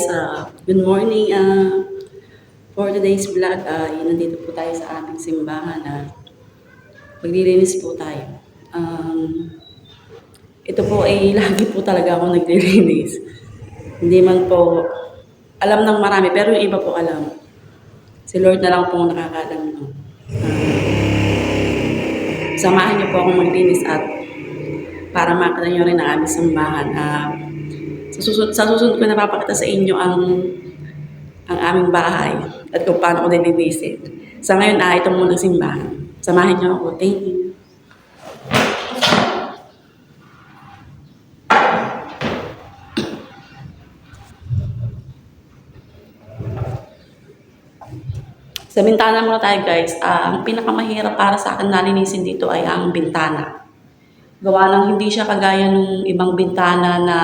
Good morning. For today's vlog, nandito po tayo sa ating simbahan. Maglilinis po tayo. Ito po ay lagi po talaga ako naglilinis. Hindi man po alam ng marami, pero yung iba po alam. Si Lord na lang po ang nakakaalam. No? Samahan niyo po akong maglinis at para makita niyo rin ang aming simbahan. Sa susunod ko napapakita sa inyo ang aming bahay at kung paano ko nililisin. Sa ngayon, ito muna simbahan. Samahan niyo ako. Thank you. Sa bintana muna tayo guys. Ang pinakamahirap para sa akin na linisin dito ay ang bintana. Gawa ng hindi siya kagaya ng ibang bintana na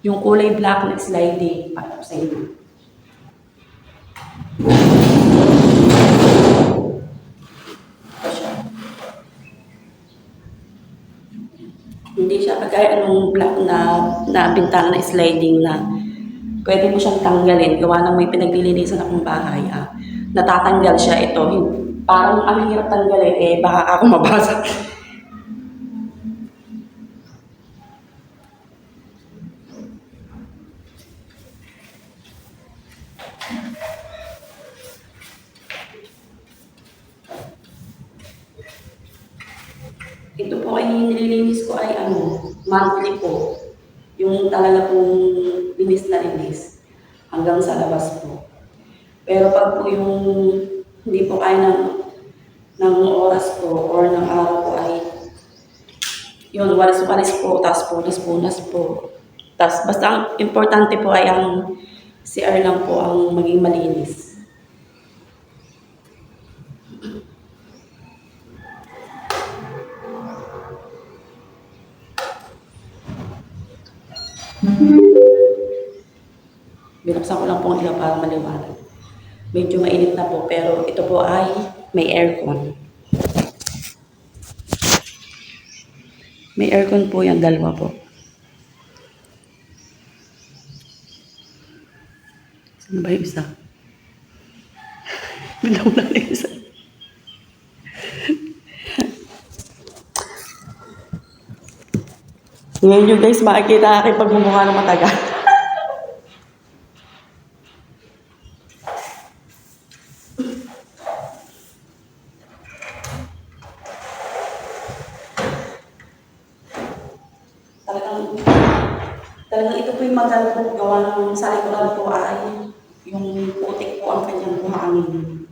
yung kulay black na sliding. Para sa inyo. Hindi siya kagaya nung black na bintana na sliding na pwede mo siyang tanggalin. Gawa ng may pinaglilinisan akong bahay. Natatanggal siya ito. Parang ang hirap tanggalin, baka ako mabasa. Ito po ay nililinis ko ay monthly po. Yung talaga pong linis na linis hanggang sa labas po. Pero pag po yung hindi po kaya ng oras ko or ng araw ko ay yun, walis-walis po, tapos punas-punas po. Tapos basta ang importante po ay ang CR lang po ang maging malinis. Binuksan ko lang po ang ilaw para maliwanag. Medyo mainit na po, pero ito po ay may aircon. May aircon po yan, dalawa po. Saan ba yung isa? Bilang na yung isa. Ngayon nyo guys, makikita aking pagmumukha ng matagal. Talagang ito po yung magalang po gawa ng sa likuran po ay yung putik po ang kanyang buhangin.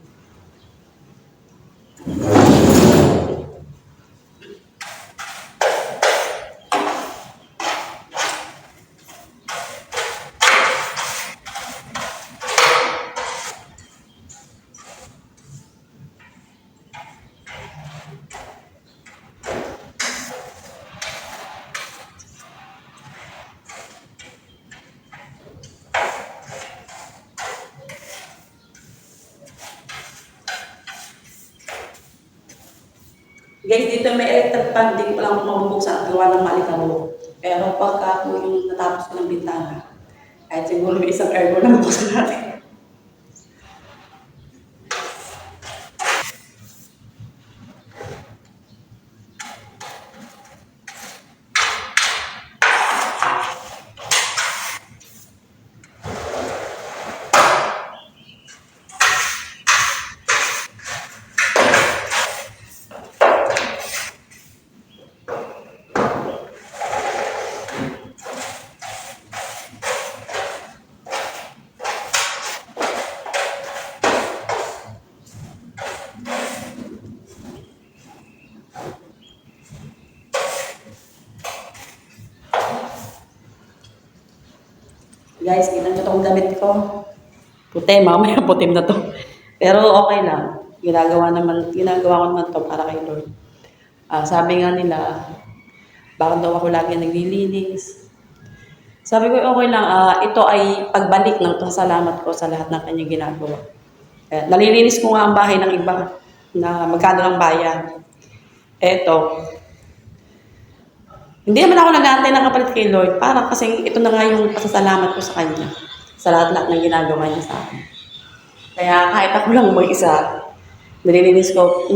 Guys, dito may electric fan, hindi ko lang mabubuksan at gawa ng malikabo. Pero pagka po yung natapos ko ng bintana, kahit siguro may isang aircon na mabuksan natin. Guys, kita nyo itong damit ko. Puti, mamaya putim na to. Pero okay lang. Ginagawa ko naman to para kay Lord. Sabi nga nila, bakit daw ako lagi naglilinis? Sabi ko, okay lang. Ito ay pagbalik ng pasalamat ko sa lahat ng kanyang ginagawa. Nalilinis ko nga ang bahay ng iba na magkano lang bayan. Eto, hindi naman ako nag-aantay ng kapalit kay Lord. Parang kasi ito na nga yung pasasalamat ko sa Kanya. sa lahat-lahat ng ginagawa niya sa akin. Kaya kahit ako lang mag-isa, nililinis ko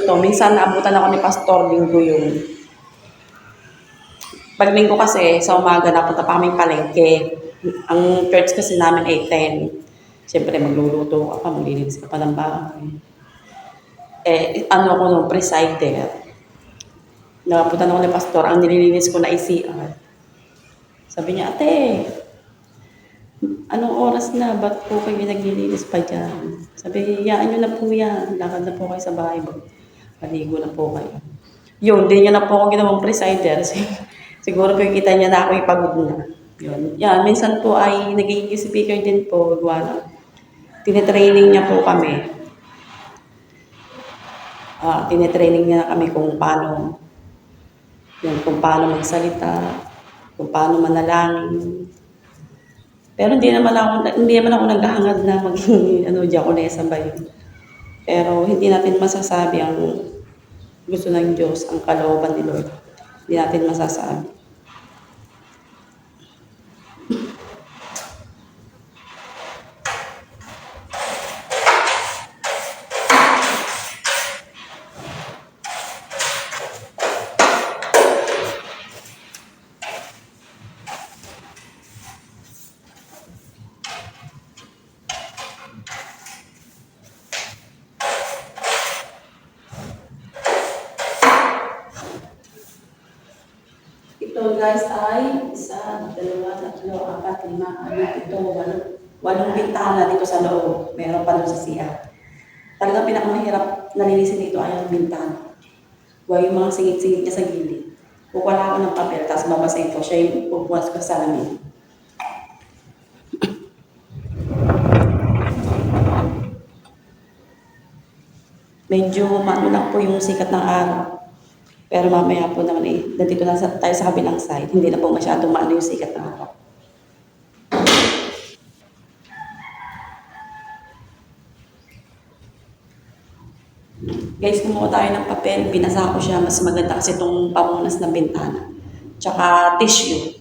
to. Minsan naabutan ako ni Pastor Linggo yung pag linggo kasi sa umaga napunta pa kaming palengke. Ang church kasi namin ay 10. Siyempre magluluto ka pa, maglilinis ka pa ng bahay. Ano ako nung presider. Napunta ako ni Pastor, ang nililinis ko na ICR. Sabi niya, ate, anong oras na? Ba't po kayo naglilinis pa dyan? Sabi, yaan nyo na po yan. Lakad na po kayo sa bahay. Maligo na po kayo. Yun, di niya na po ako ginawang presider. Siguro po kita niya na ako ipagod na. Yun. Yan, minsan po ay naging speaker din po. Wala. Tinetraining niya po kami. Tinetraining niya na kami kung paano magsalita, kung paano manalangin. Pero hindi naman ako naghahangad na maging diakonesa ba yun. Pero hindi natin masasabi ang gusto ng Diyos, ang kalooban ni Lord. Hindi natin masasabi. Ito guys ay 1, 2, 3, 4, 5, 6, 7, 8 bintana dito sa loob. Meron pa doon sa CR. Talagang pinakamahirap nalinisin dito ay ang bintana. Huwag yung mga singit-singit niya sa gilid. Kukuha ako ng papel, tapos babasahin ko. Siya yung pupuwas ko sa salamin. Medyo lang po yung sikat ng araw. Pero mamaya po naman nandito na tayo sa kabilang side. Hindi na po masyadong yung sikat ng araw. Guys, kumuha tayo ng papel, binasa ko siya. Mas maganda kasi itong pamunas na bintana. Tsaka tissue.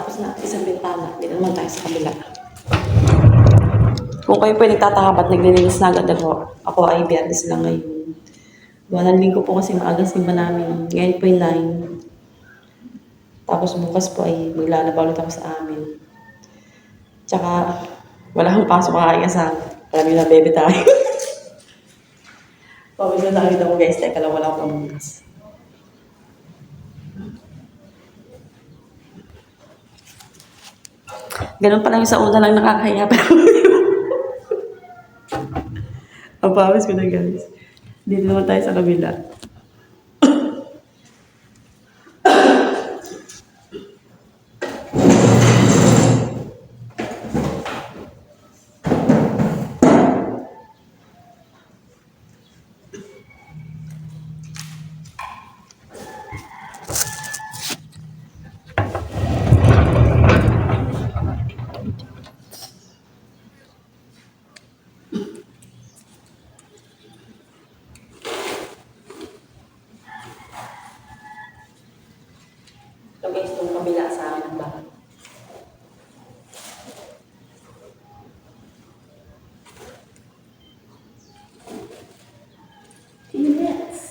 tapos na isang bintana. Dito naman tayo sa kabila. Kung kayo po nagtatahabat, naglilinis na agad ako. Ako ay biyernes lang ngayon. Buwan ng linggo po kasi maaga simba namin. Ngayon po yung 9. Tapos bukas po ay maglalaba ulit ako sa amin. Tsaka, wala akong pasok kakayasama. Alam niyo na, bebe tayo. Pawis na tayo daw guys. Teka lang, wala akong bukas. Ganun pa lang yung sa una lang nakakahiya. Pero, ang pawis ko na guys. Dito naman tayo sa kabila. So guys, itong kabila sa amin ang bahay. Yes.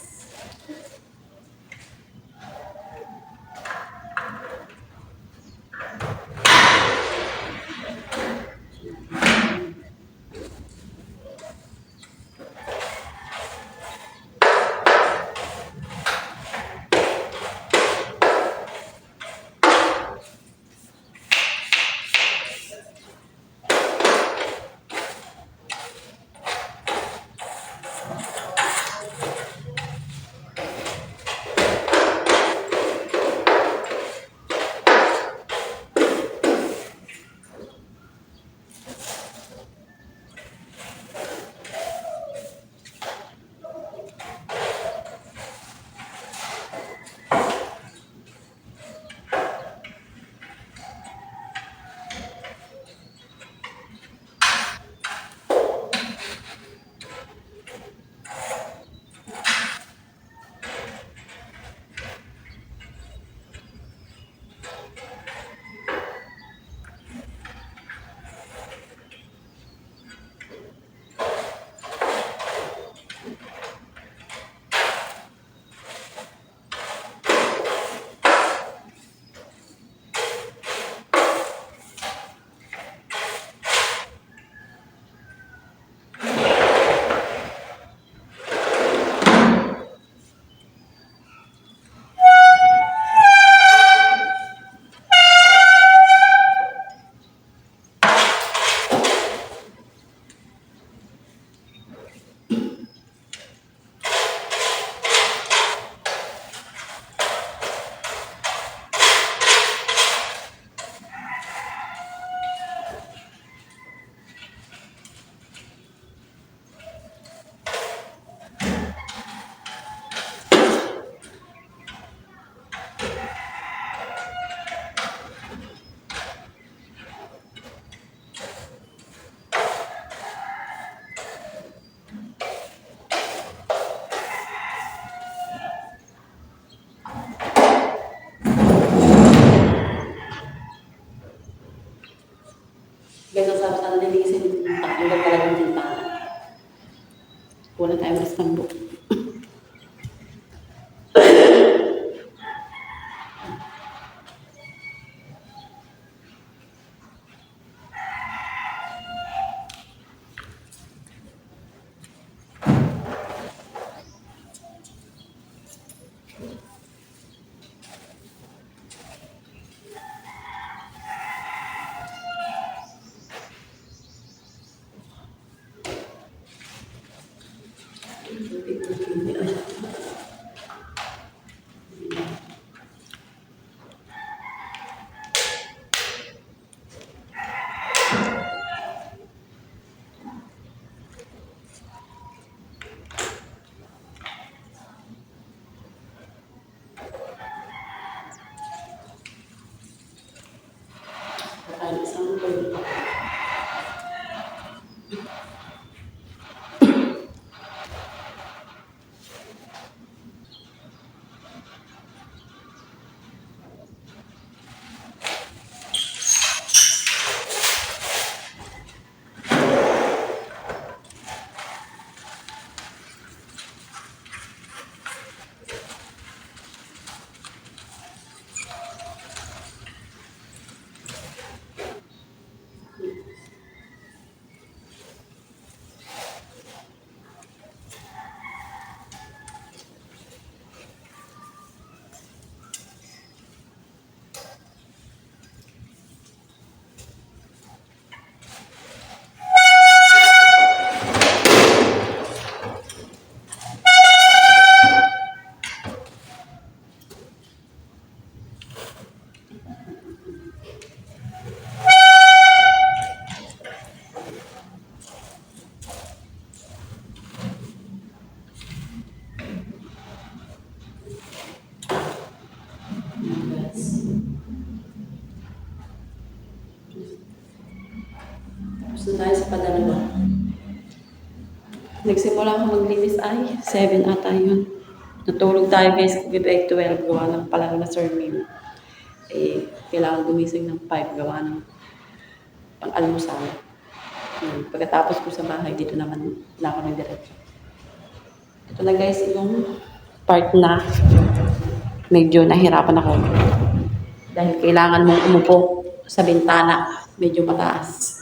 Ganun sabi sa nalilisin yung tatanggal talagang bintana. Kuha tayo ng stambo. Tapos na tayo sa padalawa. Nagsimula ako maglinis ay 7 ata yun. Natulog tayo guys, bibig 12, gawa ng palaro na Sir Mim. Eh, kailangan gumising ng 5, gawa ng pang-almusal. Pagkatapos ko sa bahay, dito naman na ako nagdiretso. Ito na guys, yung part na medyo nahirapan ako. Dahil kailangan mong umupo sa bintana, medyo mataas.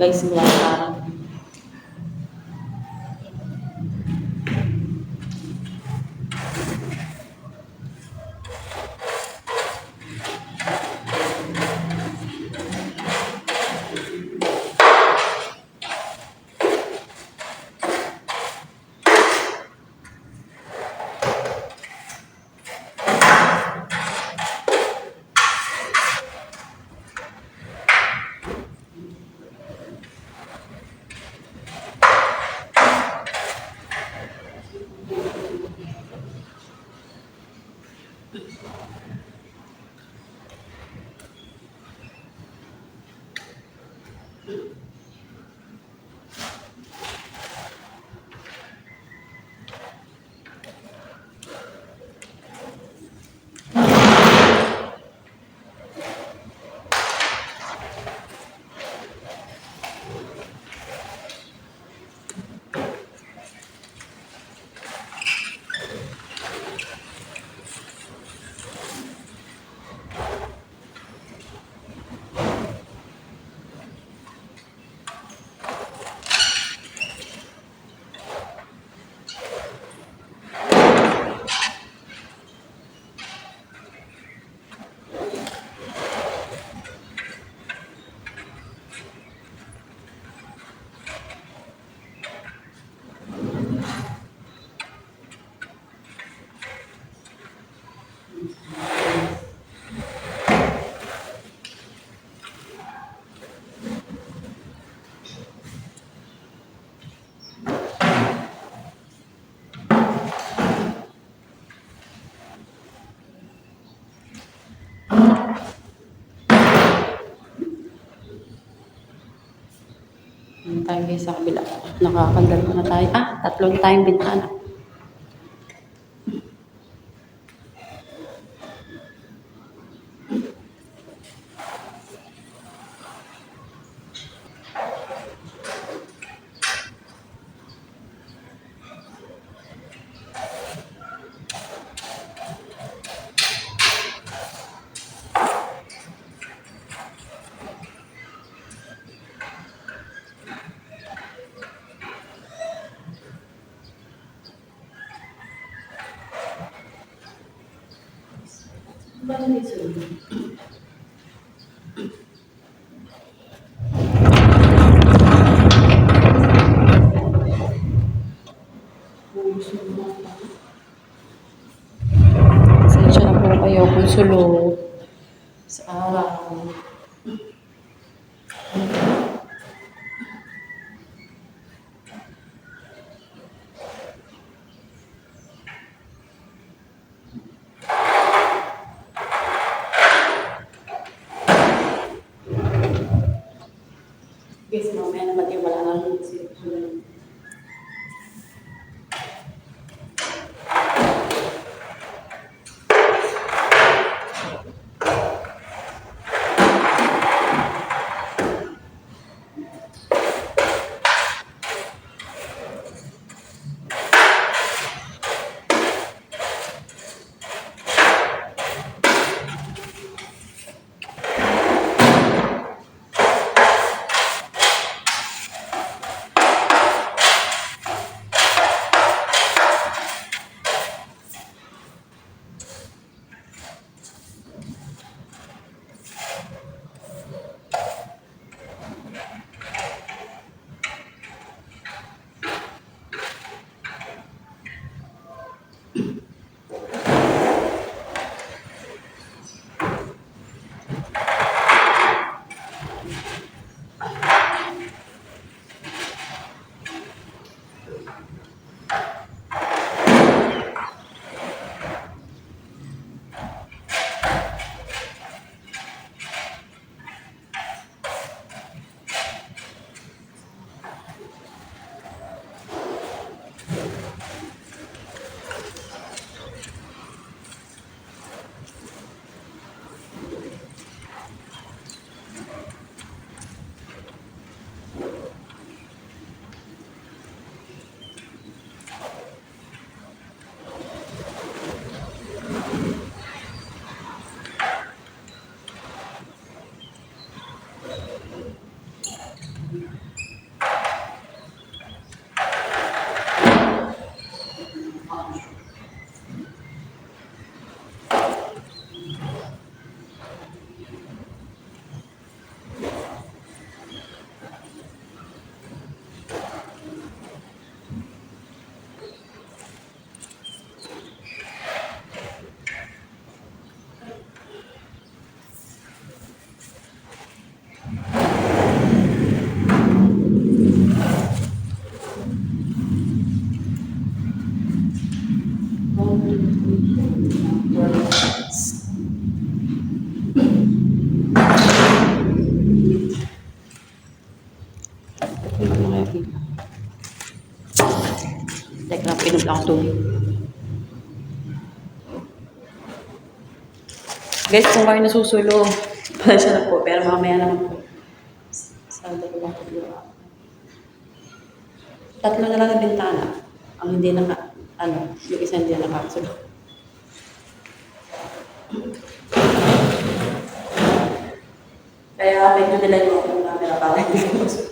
Guys, wala. Tayo guys sa kabila. Nakakandal na tayo. Tatlo na tayong bintana. Pasensya na po kayo kung sulo sa araw. Guys, mamaya naman yung wala lang si Sulo. Teka, pinom lang tubig. Guys, kung kayo nasusulo, pasensya na po, pero mamaya naman po. Sa dalawang tatlo. Tatlo na lang ang bintana. Ang hindi yung isa hindi nakasulo. Kaya medyo nila yung camera para hindi ko masulo.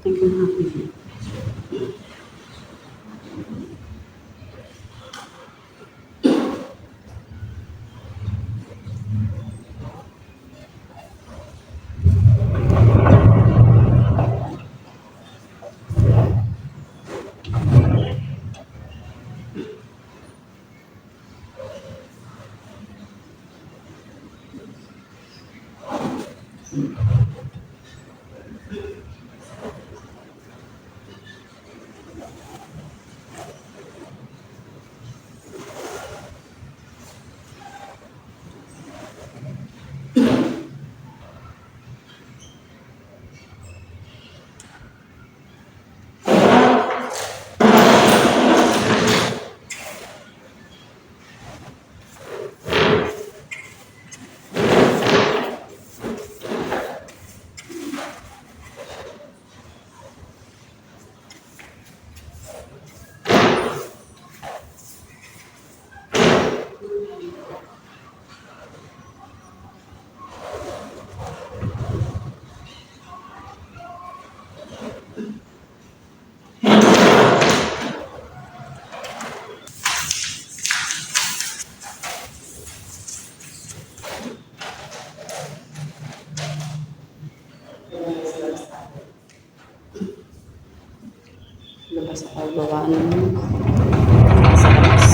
Tingnan natin. Labas ako gawa ng sa labas.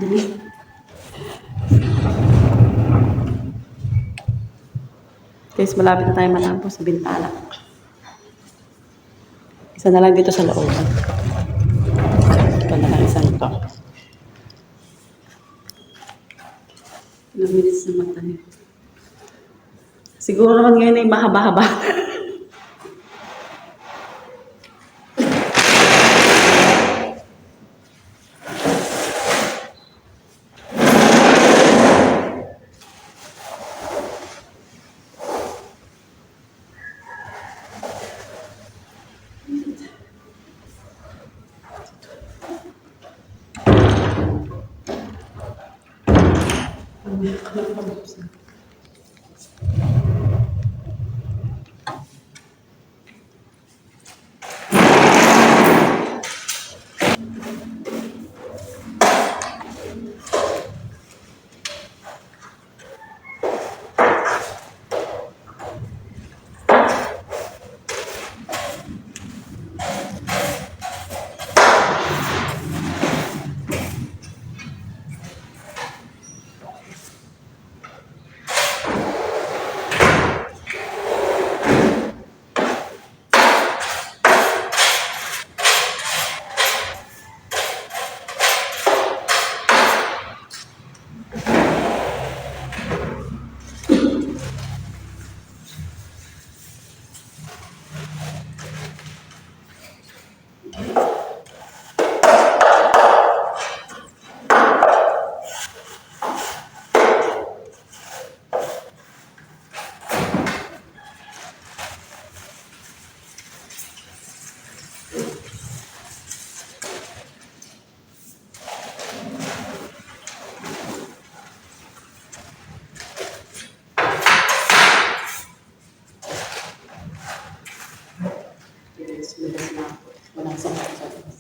Dali. Guys, malapit na tayo matapos sa bintana. Isa na lang dito sa loob. Ito na lang isang ito. Ilang minutes na tayo. Siguro naman ngayon ay mahaba-haba. Bilis na ako. Walang sakit sa labas.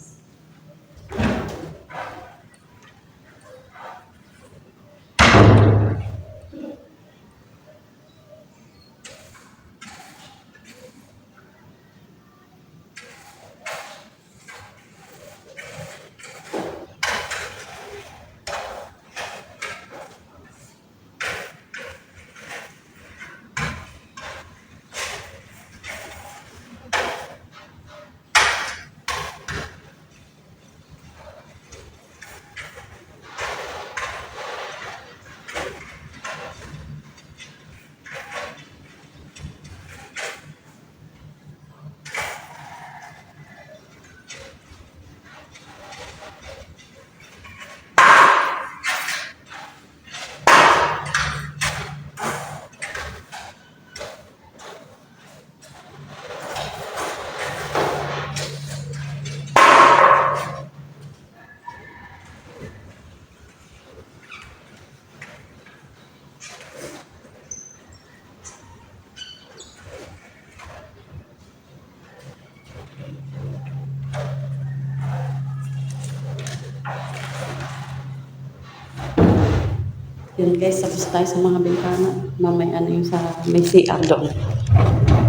Yun guys, tapos tayo sa mga bintana. Mamaya ano yung sa may CR doon.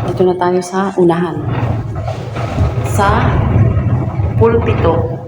Dito na tayo sa unahan. Sa pulpito.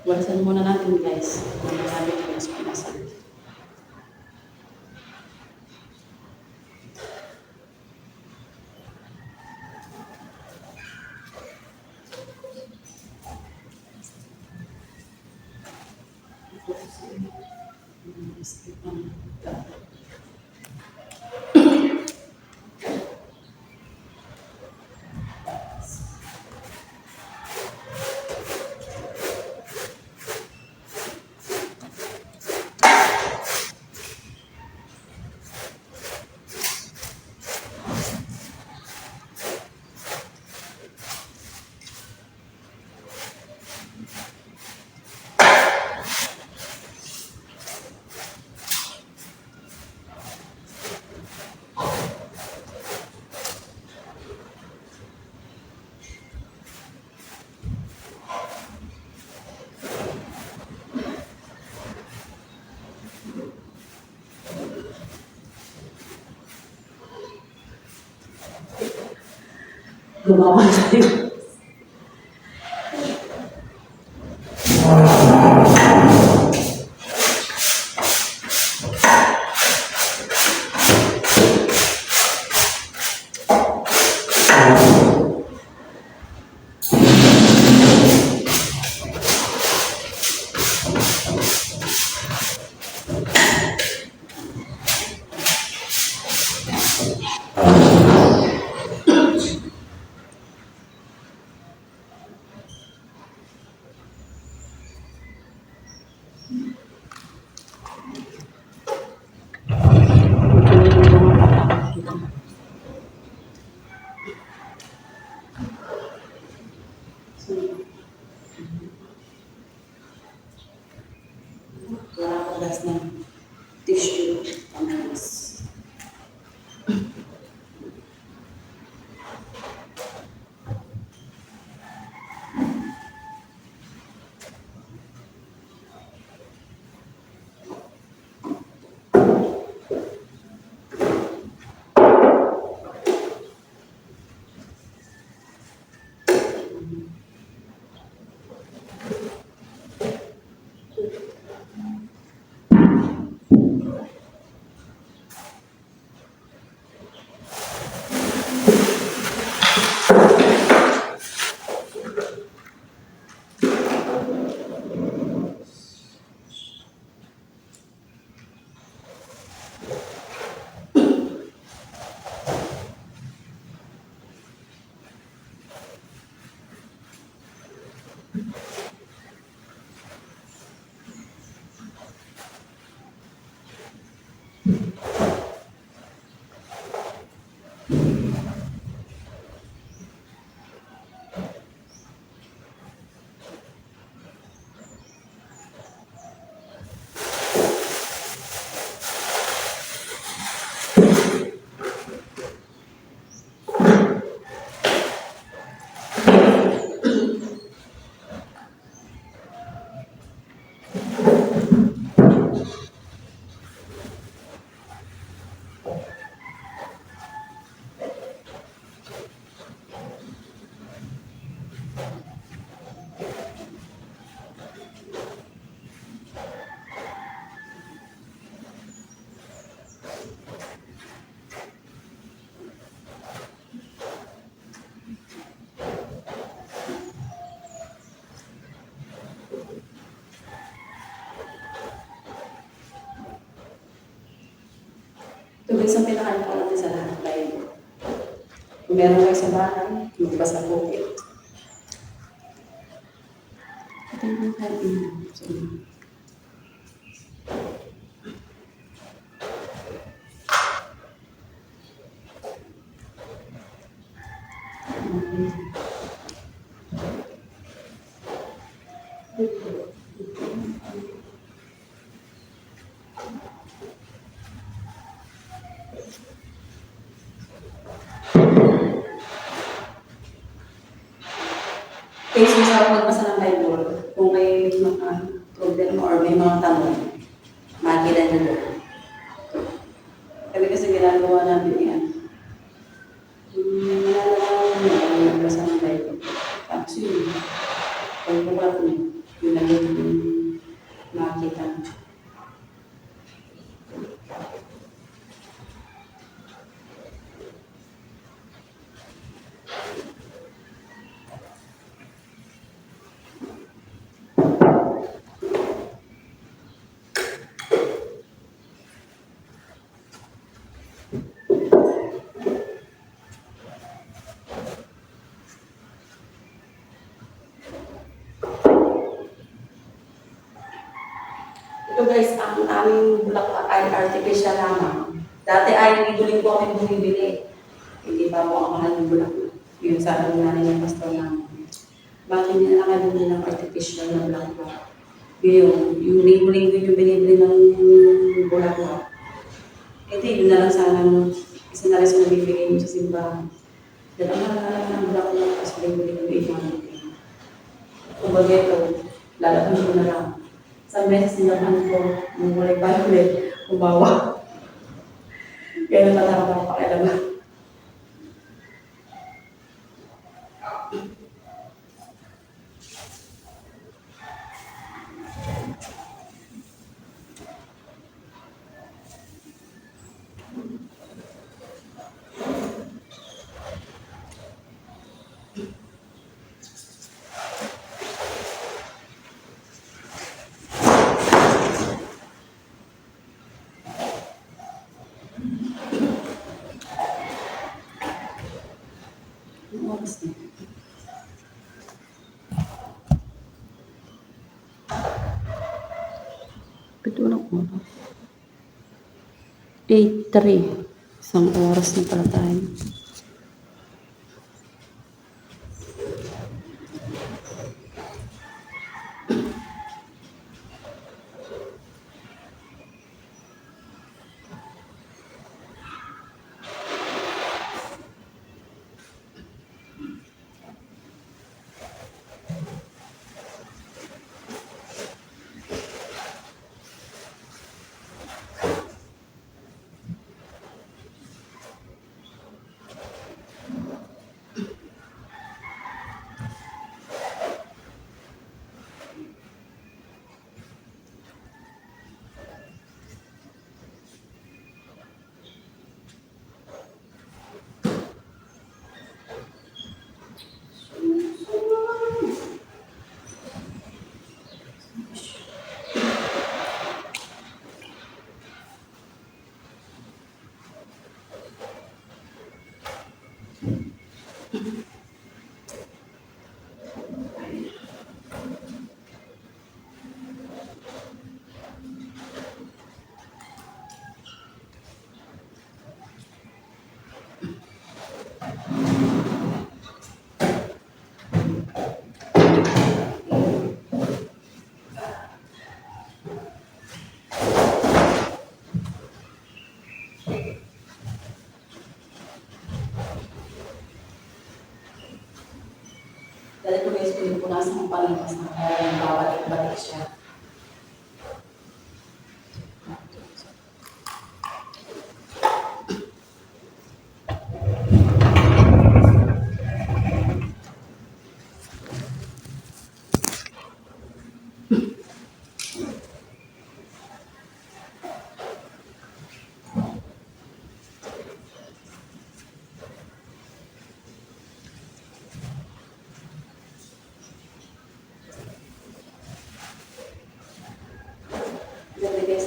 Wasan muna natin guys. Marami ko mas pinasan. Gumawa tayo. Nakakagas ng tissue. Pangayos. Ito guys ang pinaka-importante sa lahat tayo. Kung meron kayo sa bahay, magpas na bukit. Ito yung kain. Face mo sa magbasa ng Bible, kung may mga problema or may mga tanong, makikita nyo doon. Kami kasi ginagawa namin yan. Nalalaman mo ang magbasa ng Bible. Tapos yun, pagbukat mo, yun na yun makikita mo. Ito guys, ang aming bulaklak ay artificial lamang. Dati ay bibili ko kami bumibili. Hindi pa mo ang mahal ng bulaklak. Yun sa alam namin ng pastor namin. Bakit hindi na lang kayo bumili ng artificial na bulaklak? Yung linggo-linggo yung binibili ng bulaklak. Ito yun na lang sana isa na rin sa nabibigay mo sa simbahan. Dahil ang mahal ng bulaklak kasi bibili ko yung ibang. Kung bagay ito, lalapin ko na lang. Sa beses nilaban ko, nung mulay pa ulit, umawa. Kaya naman nakapapakailaman. Anong oras na? Ba't walang oras? 8:03. Isang oras na pala tayo. Dahil ko guys, pinupunasan ang palipas na kaya babatik-batik siya. Dahil guys,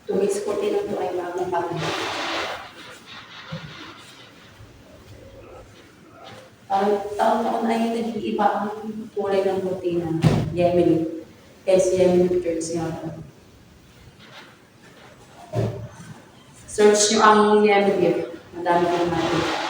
tumis ko din ang ay bagong pangit. Taon-taon ay nag-iiba ang kulay ng protina. Yemeni. Kasi Yemeni pictures nga. Search nyo ang Yemeni. Madami kong natin.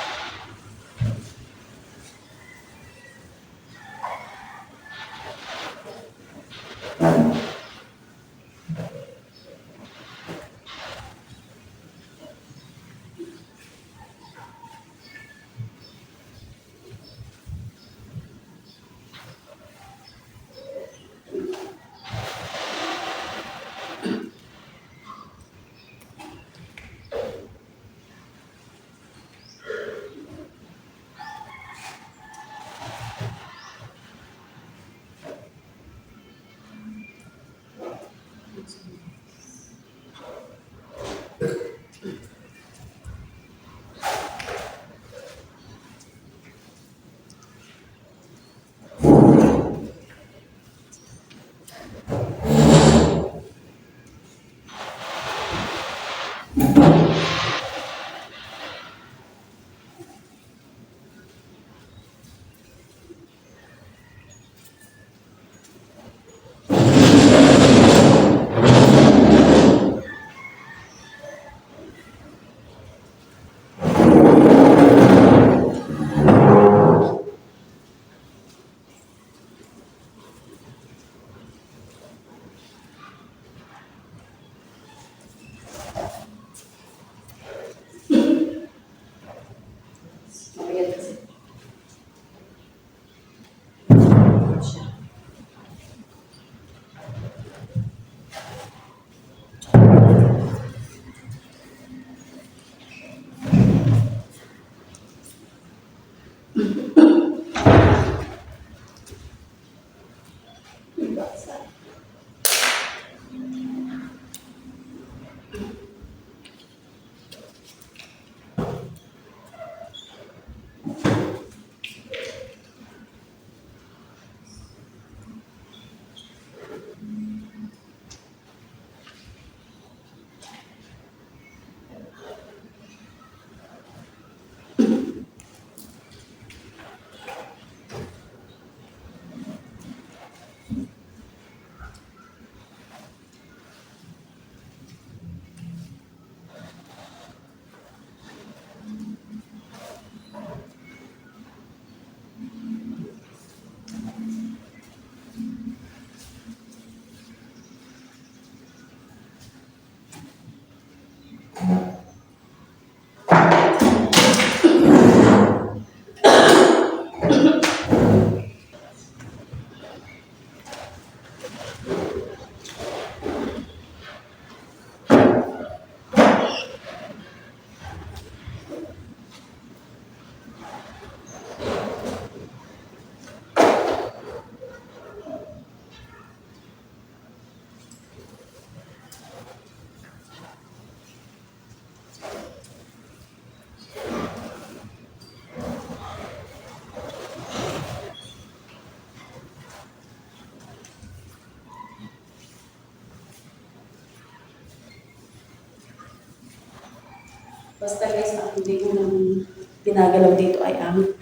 Basta guys, ang hindi ko nang pinagalaw dito ay ang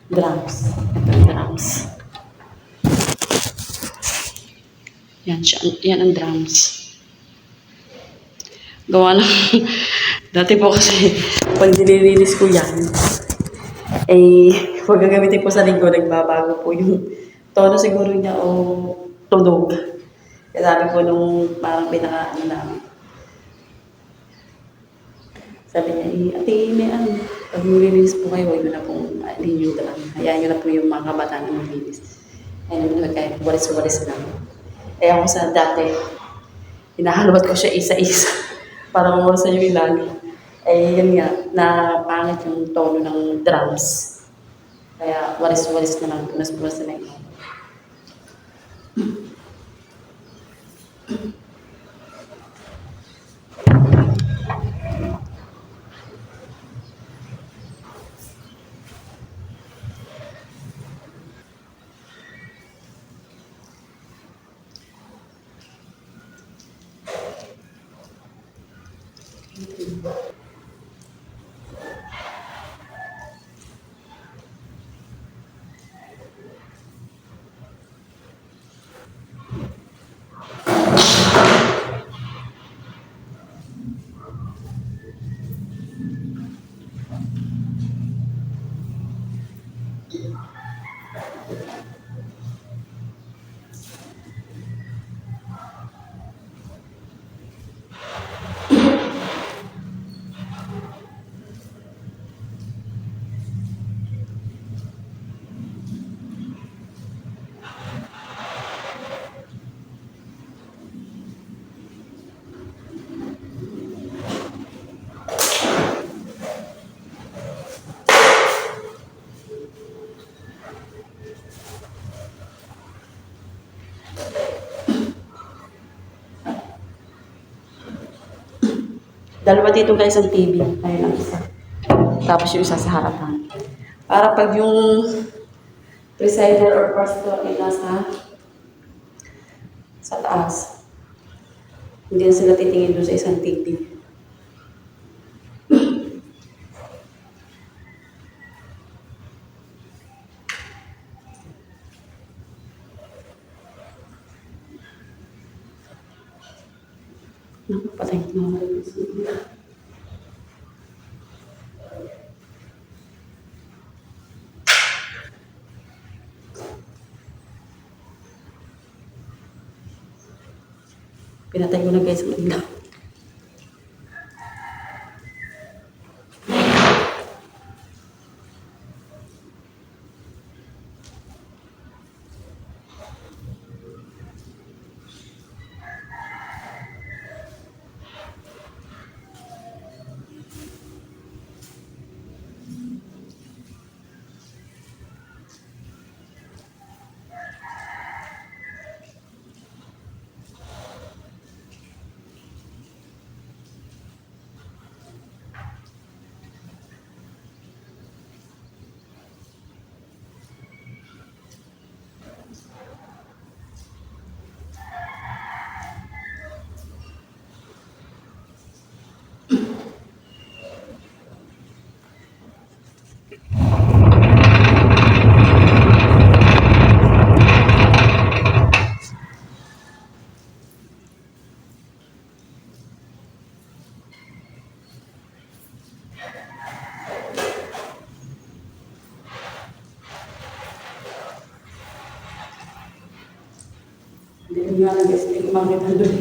drums. Ito ang drums. Yan, siya, yan ang drums. Gawa ng, dati po kasi, pag nililinis ko yan, eh, pag gagamitin po sa linggo, nagbabago po yung tono siguro niya o tunog. Kaya sabi po nung parang pinaka, ano namin, sabi niya, ate, may ano, pag nililinis po kayo, huwag nyo na pong, hindi nyo lang, hayaan nyo na po yung mga kabataan na maglinis. Ayun, kaya walis-walis lang. Kaya ako sa dati, hinahalawat ko siya isa-isa para mawala sa yung ilalim. Eh, yun nga, na pangit yung tono ng drums. Kaya walis-walis na lang, punas-punas na lang. Dalawa dito guys ang TV. Ayun ang isa. Tapos yung isa sa harapan. Para pag yung presider or pastor ay nasa sa taas, hindi na sila titingin doon sa isang TV. Naku, patay ko na. Pinatay ko na guys ang ilaw. Hindi ko nga lang guys, hindi ko makita doon.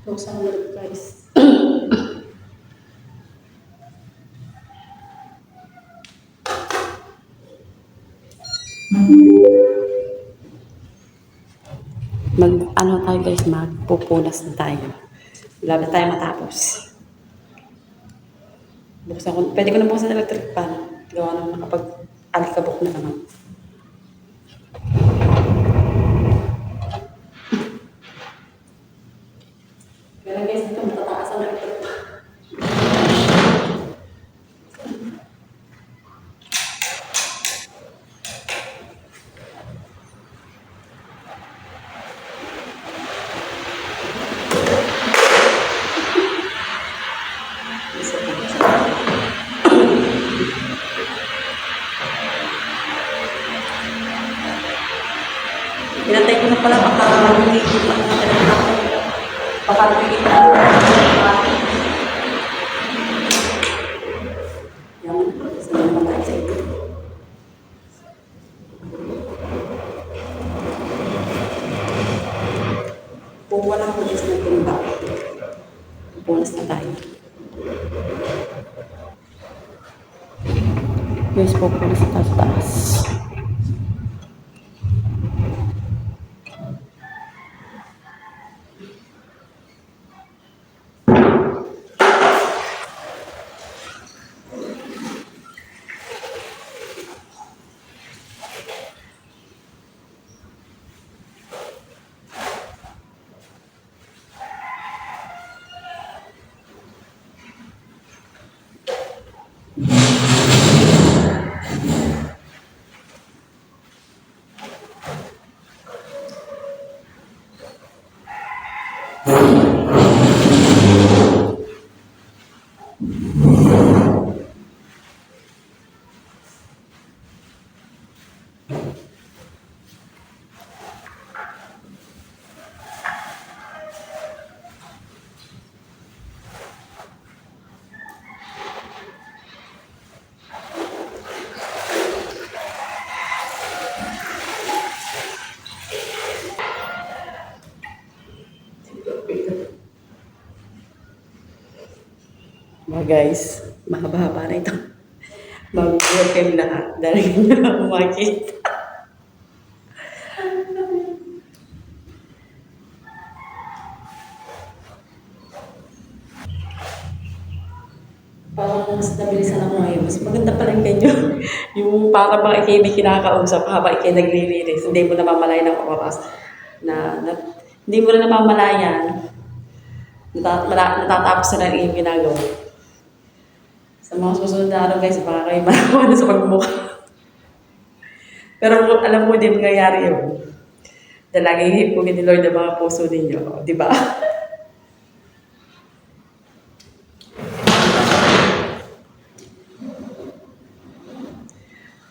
So, sa mga guys. Ano tayo guys, magpupunas na tayo. Wala na tayo matapos. Buksan ko, pwede ko na buksan ng electric fan. Gawa ng nakapag-alikabok na naman. Pero guys, ito matataas ang electric fan. Isa pa, isa pa. Pinatay ko na pala baka lumikit ang mga telepono. Baka lumikit na ang mga yaman po. Sa naman tayo sa ito. Kung wala ko guys na timba, pupunas na tayo. Guys, pupunas na tayo sa taas. Mga guys, mahaba-haba na ito. Mag-vlog kayo lahat. Dahil hindi na ako makikita. Parang mas nabilisan ako ngayon. Mas maganda pa rin kanyo. Yung para bang ikay may kinakausap habang ikay naglilinis. Hindi mo namamalayan ng oras. Hindi mo na namamalayan. Natatapos na lang yung ginagawa. Sa mga susunod na araw guys, baka kayo malaman na sa pagmukha. Pero alam mo, di mangyayari yun. Dahil laging hipugin ni Lord ang mga puso ninyo. Di ba?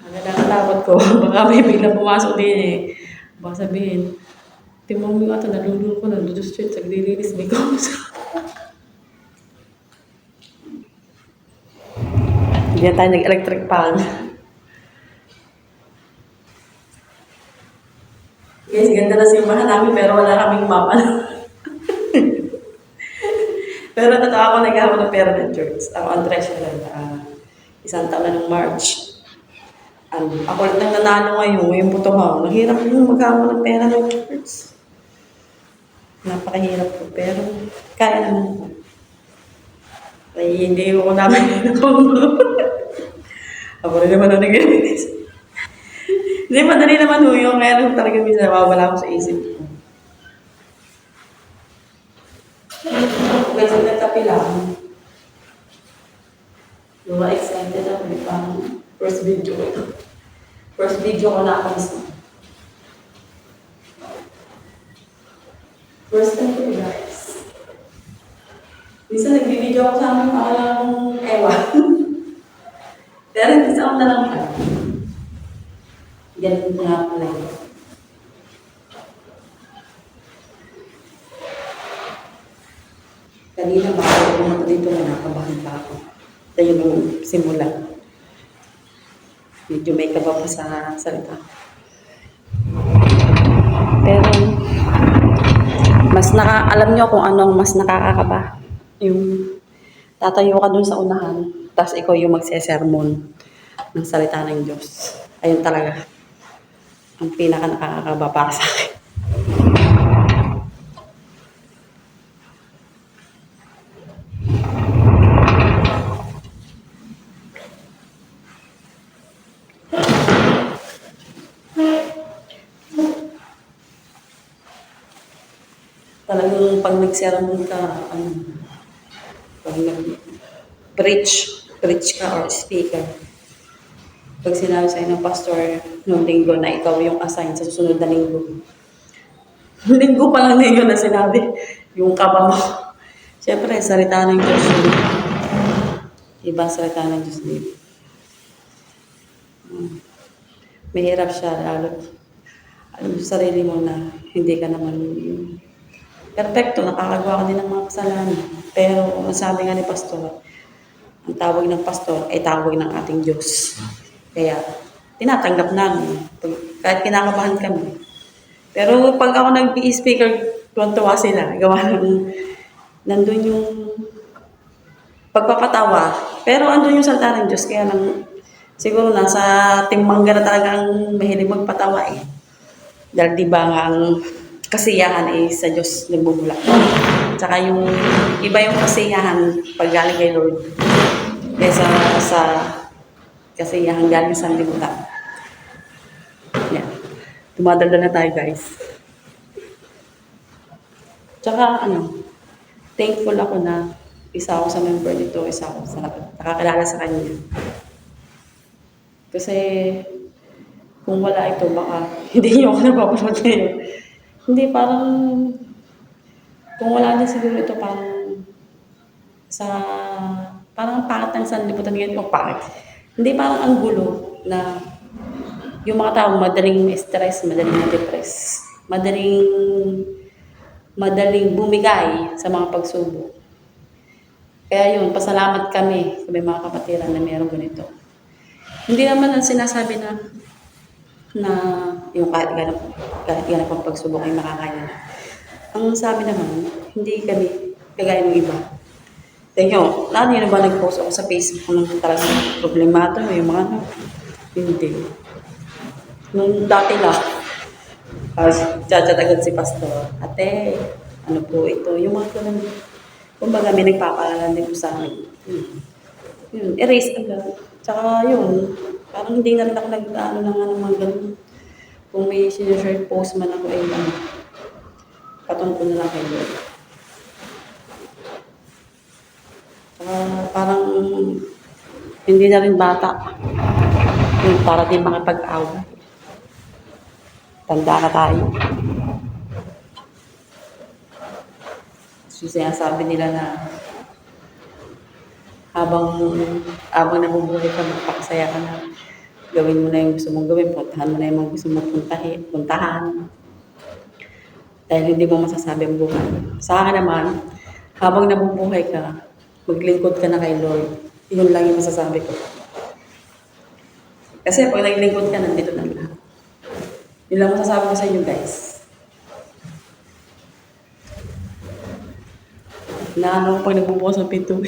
Ang nakatakot ko, baka may biglang pumasok din eh. Baka sabihin, timong mo ata, nalulul ko, naludustrit, naglilinis, may kamusa. Hindi na tayo nag-electric pan. Guys, ganda na simbahan namin pero wala kaming mapa. Pero totoo ako nag-ahapon ng pera ng church. Ako ang treasure lang. Isang taon na ng March. Ako ulit nang nanalo ngayon, yung putuhaw. Nahirap yung mag-ahapon ng pera ng church. Napakahirap po, pero kaya naman po. Ay, hindi ko namin ako rin naman ang nag-inis. Hindi, madali naman ho yung kaya lang talaga minsan nawawala ko sa isip ko. Guys, nagkape lang. Luwa excited ako di pa first video ko. First video ko na ako mismo. First time ko guys. Minsan nagbibideo ako sa amin para lang ewan. Pero hindi sa ako na lang ka. Ganun nga pala yun. Kanina ba ako pumunta dito na nakabahan pa ako. Ito yung simula. Medyo may kaba pa sa salita. Pero, alam nyo kung anong mas nakakakaba. Yung tatayo ka dun sa unahan, tapos ikaw yung magsesermon ng salita ng Diyos. Ayun talaga. Ang pinaka nakakakaba para sa akin. pag nag-sermon ka, pag preach ka or speaker, pag sinabi sa'yo ng pastor nung linggo na ikaw yung assign sa susunod na linggo, linggo pa lang na yun na sinabi, yung kaba mo. Siyempre, salita ng Diyos yun. Iba salita ng Diyos din. Mahirap siya, lalo alam mo sa sarili mo na hindi ka naman perfecto, nakakagawa ka din ng mga kasalanan. Pero ang sabi nga ni pastor, ang tawag ng pastor ay tawag ng ating Diyos. Kaya tinatanggap namin, kahit kinakabahan kami. Pero pag ako nag-speaker, tuwan-tuwa sila. Gawa ng nandun yung pagpapatawa. Pero andun yung salita ng Diyos. Kaya siguro nasa timbangga na talaga ang mahilig magpatawa eh. Dahil di ba nga ang kasiyahan ay sa Diyos nagbubulak. Tsaka yung iba yung kasiyahan pag galing kay Lord. Kaysa sa kasiyahan galing sa libutan. Yan. Tumadaldal na tayo guys. Tsaka thankful ako na isa ako sa member nito, isa ako sa nakakilala sa kanya. Kasi kung wala ito, baka hindi niyo ako napapanood ngayon. Hindi, parang kung wala din siguro ito, parang pangit ng sanlibutan ngayon o pangit. Hindi, parang ang gulo na yung mga tao madaling stress, madaling ma-depress, madaling bumigay sa mga pagsubok. Kaya yun, pasalamat kami mga kapatiran na mayroong ganito. Hindi naman ang sinasabi na yung kahit ganap ang pagsubok ay makakaya na. Ang sabi naman, hindi kami kagaya ng iba. Tingnan, lalo yun ba nag-post ako sa Facebook kung talagang problemado, yung mga hindi. Nung dati lang, chat agad si pastor, ate, ano po ito, yung mga ganun. Kumbaga may nagpapaalala din po sa amin. Yun, erase agad. Tsaka yun, parang hindi na rin ako nag-ano ng mga ganun. Kung may sinishare post man ako ay patungkol na lang kay Lord. Tsaka parang hindi na rin bata. Yun, para din makipag-away. Tanda na tayo. So, sinasabi nila na habang nabubuhay ka, magpakasaya ka na. Gawin mo na yung gusto mong gawin, puntahan mo na yung mga gusto mong puntahan. Dahil hindi mo masasabi ang buhay. Sa akin naman, habang nabubuhay ka, maglingkod ka na kay Lord. Yun lang yung masasabi ko. Kasi pag naglingkod ka, nandito na lahat. Yun lang masasabi ko sa inyo guys. Naano pag nagbubukas ng pinto.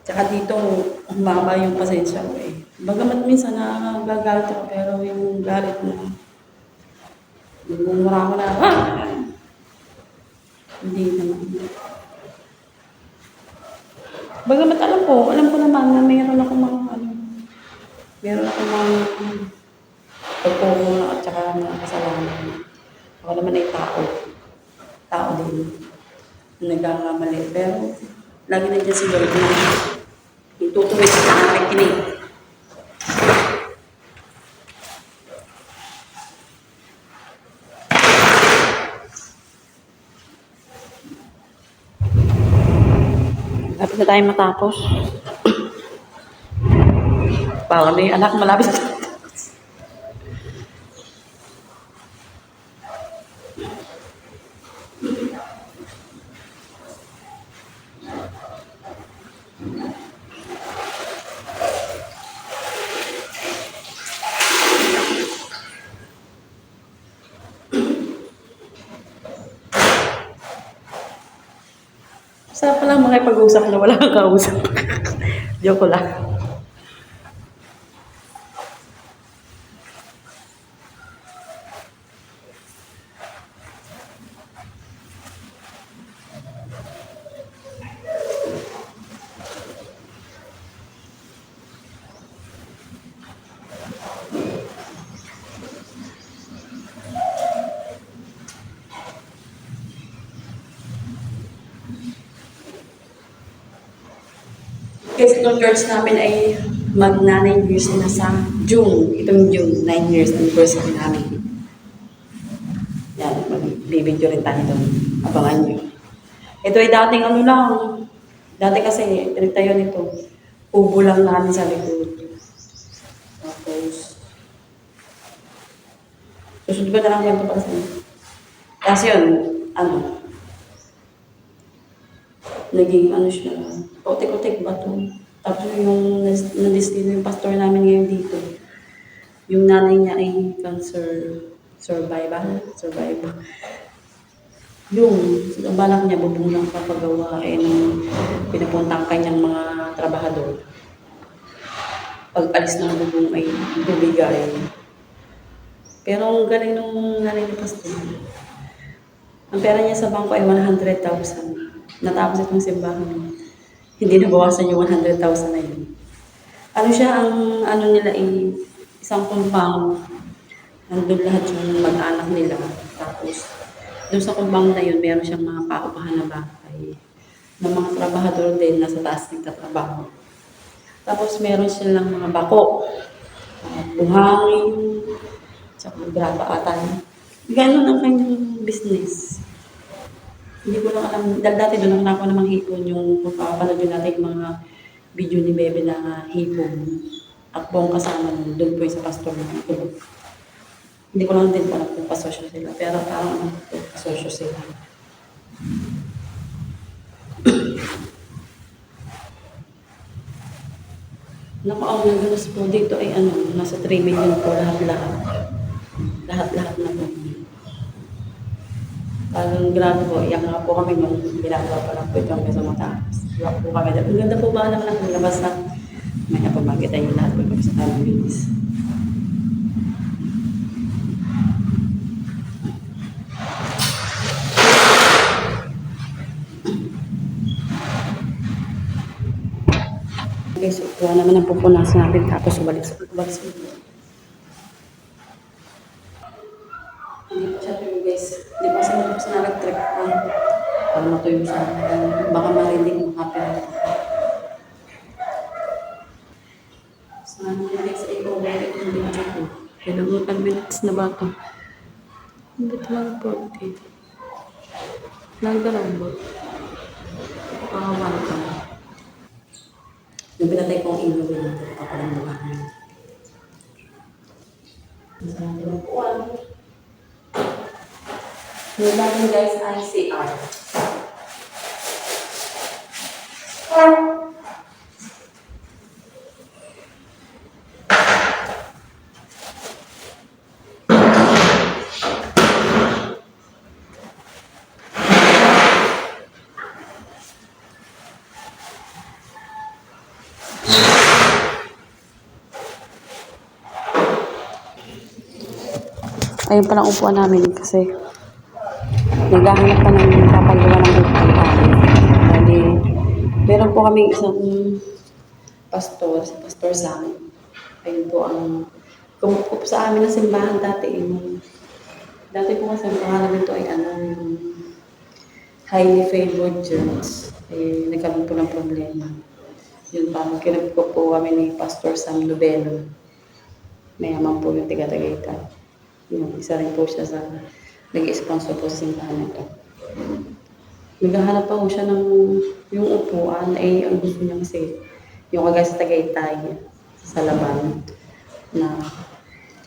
Tsaka dito, humaba yung pasensya ko eh. Bagamat minsan nagagalit ako, pero yung galit na, nagmumura ko na, hindi naman. Bagamat alam ko naman na meron akong mga pagkukulang at saka mga kasalanan. Ako naman ay tao din, nagkakamali. Pero, lagi nandiyan si Lord na itutuwid sa aking kinig. Lapit na tayo matapos. Parang may anak malapit sa Sarap lang makipag-usap na wala kang kausap. Joke lang. Guys, itong church namin ay mag-9 years na sa June. Itong June, 9 years anniversary namin. Yan, mag-video rin tayo doon. Abangan nyo. Ito ay dating ano lang. Dati kasi, pinagtayo nito. Ubo lang namin sa likod. Tapos, susunod ko na lang ganito para sa inyo. Kasi yun, ano, naging ano siya, putik-putik ba ito? Tapos yung na-destino yung pastor namin ngayon dito. Yung nanay niya ay cancer survivor. Yung balak niya, bubungang papagawa nung pinapunta ang kanyang mga trabahador. Pag alis ng bubong ay bibigay. Pero ang galing nung nanay ni pastor. Ang pera niya sa bangko ay 100,000. Natapos itong simbahan. Hindi nabawasan yung 100,000 na yun. Ano siya, ang ano nila ay isang compound. Nandun lahat yung mag-anak nila. Tapos, doon sa compound na yun, meron siyang mga paupahan na bahay. Ng mga trabahador din, nasa taas nagtatrabaho. Tapos, meron silang mga bako. Buhangin, tsaka graba ata. Ganon ang kanyang business. Hindi ko lang alam, dahil dati doon ako namang hipon yung papapanood yun natin yung mga video ni Bebe na hipon. At buong kasama doon po yung sa pastor na hipon. Hindi ko lang din alam kung pasosyo sila, pero parang pasosyo sila. Naku, ang nagalas po dito ay ano, nasa 3 million po lahat-lahat. Lahat-lahat na po. Talagang grabe po, iyak nga po kami nung ginagawa pa lang po ito hanggang sa mataas. Iyak po kami. Ang ganda po ba naman ang labas na may napamagkita yung lahat po sa families. Okay, so kuha naman ang pupunasan natin tapos balik sa hindi pa siya tuyo guys. Hindi pa sa nag-trip pa. Para matuyo siya. Baka marinig mo kapit. Sana nililig sa i-over itong video ko. Kailangan minutes na ba ito? Ba't lang 40? Nagdalaw ba? Pakawan ka. Yung pinatay kong ilo na ito. Papalang buwan. Masarap lang po. Yung natin guys ay CR. Ayun pala ang upuan namin kasi naghahanap pa ng papagawa ng upuan. Bali, meron po kami isang pastor, si Pastor Sam. Ayun po ang kumukup sa amin na simbahan dati. Dati po kasi ang pangalan nito ay yung highly favored church. Nagkaroon po ng problema. Yun pa, kinag po kami ni Pastor Sam Lubeno. Mayaman po yung tiga-Tagaytay. Yun, isa rin po siya sa nag-sponsor po sa simbahan nito. Naghahanap pa po siya ng yung upuan, ang gusto niya kasi yung kagaya sa Tagaytay, sa Laban, na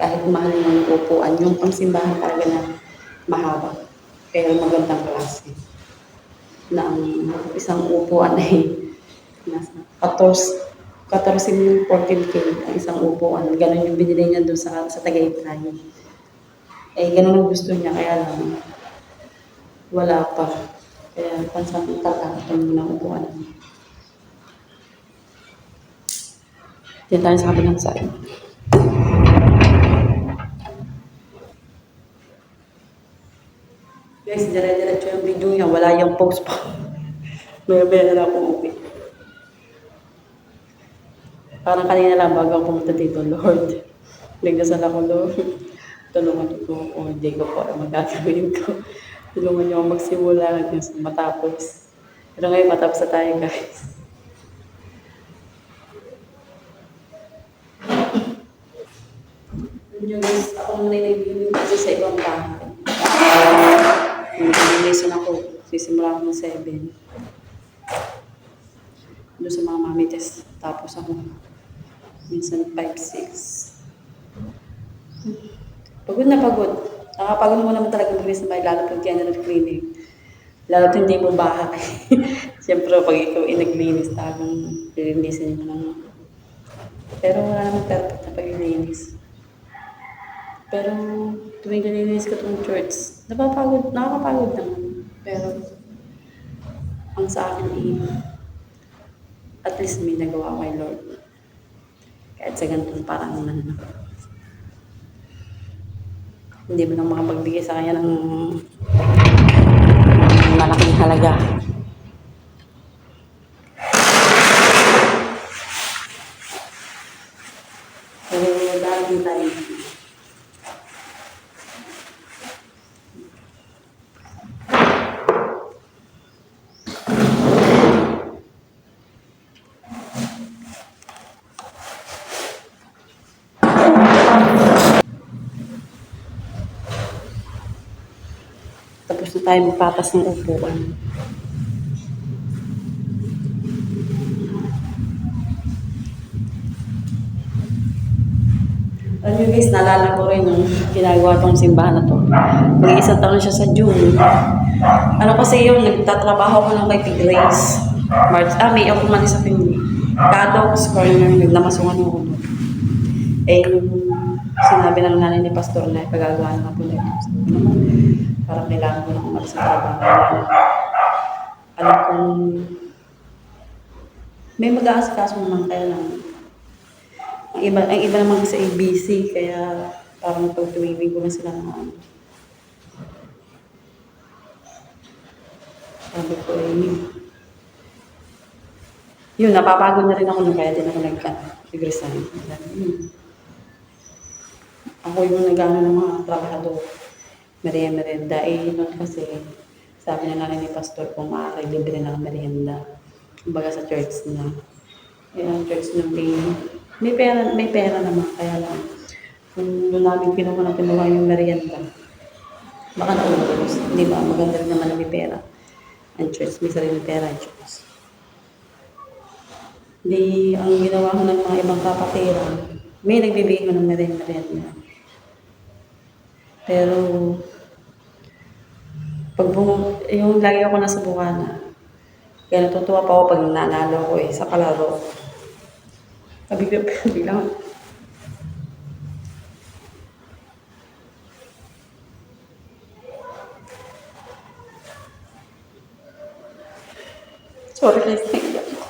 kahit mahal yung upuan, yung pangsimbahan talaga na mahaba, pero magandang klase. Na ang isang upuan ay nasa 14K ang isang upuan. Ganun yung binili niya doon sa Tagaytay. Ganun ang gusto niya, kaya lang wala pa. Kaya pansamantala itong muna upuan. Diyan tayo sa kabilang side. Guys, dire-diretso yung video niya. Wala yung post pa. May na akong uwi. Parang kanina lang bago ako pumunta dito, Lord. Nagdasal ako, Lord. Tulungan niyo po kung hindi ko po magagawin ko. Tulungan niyo ako magsimula hanggang matapos. Pero ngayon matapos na tayo guys. Yung guys, ako muna yung kasi sa ibang bahay. Nag-lesson ako. Sisimula ako ng 7. Doon sa mga mami test. Tapos ako, minsan 5, 6. Pagod na pagod. Nakapagod mo naman talaga mag-release na may lalo pag general cleaning. Lalo hindi mo bahay. Siyempre, pag ikaw nag-linis, talagang lilinisin mo naman. Pero wala naman perfect na pag-linis. Pero tuwing nililinis ko itong shorts, nakakapagod naman. Pero ang sa akin at least may nagawa kay Lord. Kahit sa ganitong parang hindi mo lang makapagbigay sa kanya ng malaking halaga. Pero dahil din tayo. Tapos na tayo magpapas ng upuan. Alam nyo guys, naalala ko rin nung ginagawa tong simbahan na to. Mag-iisang taon siya sa June. Ano kasi yun, nagtatrabaho ko ng kay Tig Grace. May ako man sa Pindi. Kadox Corner, nagnamasungan ako doon. Eh, yung sinabi ng nanay ni Pastor na pagagawa na po nito. Parang kailangan ko na umalis sa trabaho. Alam kong may mag-aasikaso naman kaya lang. Ang iba naman sa ABC, kaya parang pagtuwing ko na sila ng ano. Sabi ko yun, napapagod na rin ako nung kaya din ako nag-resign. Ako yung nag-ano ng mga trabahador. Merienda. Noon kasi, sabi na namin ni Pastor kung maaari libre ng merienda. Kumbaga sa church na. Ang church na may pera naman. Kaya lang, kung doon namin kinuha yung merienda, baka naubos. Hindi ba? Maganda rin naman na may pera. Ang church, may sarili pera ang church. Di, ang ginawa ko ng mga ibang kapatiran, may nagbibigay ko ng merienda. Pero, yung lagi ako nasa bukana, kaya natutuwa pa ako pag nanalo ko sa palaro. Biglang. Sorry guys, naiyak ko.